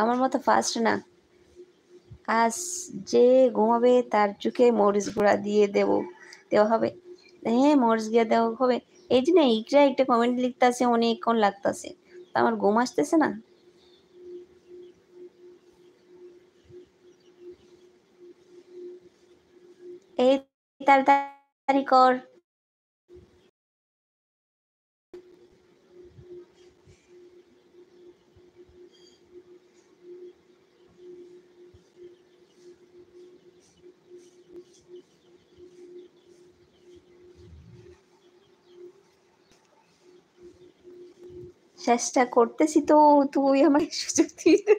আমার মতো ফাস্ট না। আজ যে ঘুমাবে তার চোখে মরিচ গুঁড়া দিয়ে দেওয়া হবে। হ্যাঁ, মরিচ গুঁড়া দেওয়া হবে। এই যে না, ইকরা একটা কমেন্ট লিখতেছে, অনেকক্ষণ লাগতেছে, তা আমার ঘুম আসতেছে না। এই তাড়াতাড়ি কর। চেষ্টা করতেছি তো, তুই আমাকে সুযোগ দিয়ে দে।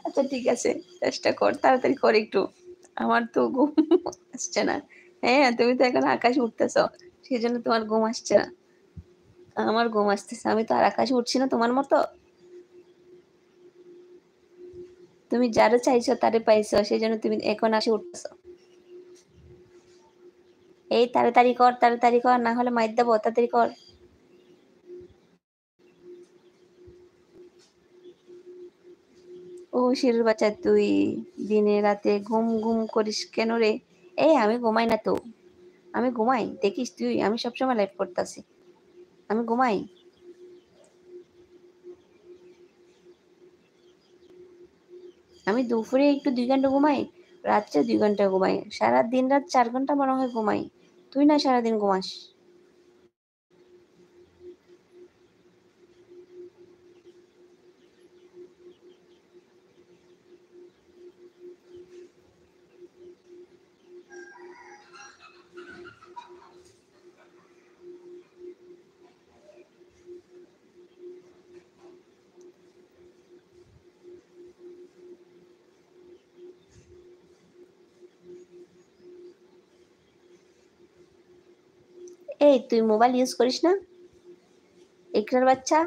আচ্ছা ঠিক আছে, চেষ্টা কর, তাড়াতাড়ি কর একটু। আমার তো ঘুম আসছে না। হ্যাঁ, তুমি তো এখন আকাশে উঠতেছ, সেই জন্য তোমার ঘুম আসছে না। আমার ঘুম আসতেছে, আমি তো আর আকাশে উঠছি না তোমার মতো। তুমি যারে চাইছো তারে পাইছো, সেই জন্য তুমি এখন আসে উঠতেছো। এই তাড়াতাড়ি কর, না হলে মাইর দেবো, তাড়াতাড়ি কর। ও শিরুর বাচ্চা, তুই দিনে রাতে ঘুম ঘুম করিস কেন রে? এই আমি ঘুমাই না তো। আমি ঘুমাই, দেখিস তুই, আমি সবসময় লাইভ করতেছি। আমি ঘুমাই। আমি দুপুরে একটু 2 ঘন্টা ঘুমাই, রাত্রে 2 ঘন্টা ঘুমাই, সারা দিন রাত 4 ঘন্টা মনে হয় ঘুমাই। তুই না সারাদিন ঘুমাস। এই তুই মোবাইল ইউজ করিস না, একরার বাচ্চা?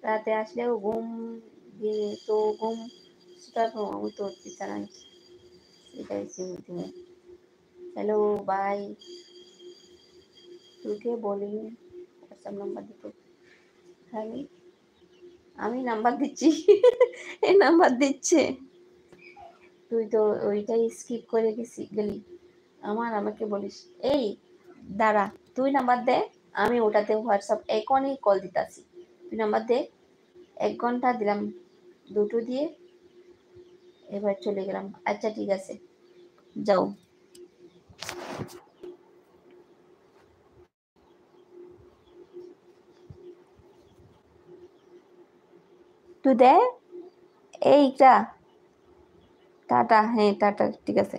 রাতে আসলেও ঘুম দিয়ে তো ঘুম আমি তো বিছানায় এটাইছি বুদ্ধিমে। হ্যালো বাই, তোকে বলি হোয়াটসঅ্যাপ নাম্বার দিতে। আমি আমি নাম্বার দিচ্ছি। এই নাম্বার দিচ্ছে, তুই তো ওইটাই স্কিপ করে গেলি। আমাকে বলিস। এই দাঁড়া, তুই নাম্বার দে, আমি ওটাতে হোয়াটসঅ্যাপ এখনই কল দিতাছি। তুই নাম্বার দে। 1 ঘন্টা দিলাম, দুটো দিয়ে এবার চলে গেলাম। আচ্ছা ঠিক আছে, যাও। তুই দে। এইটা টাটা, হ্যাঁ টাটা, ঠিক আছে।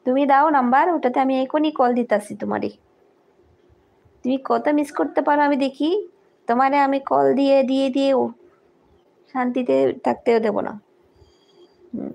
তুমি দাও নাম্বার, ওটাতে আমি এখনই কল দিতাছি তোমারে। তুমি কত মিস করতে পারো আমি দেখি। তোমারে আমি কল দিয়ে শান্তিতে থাকতেও দেব না। হুম।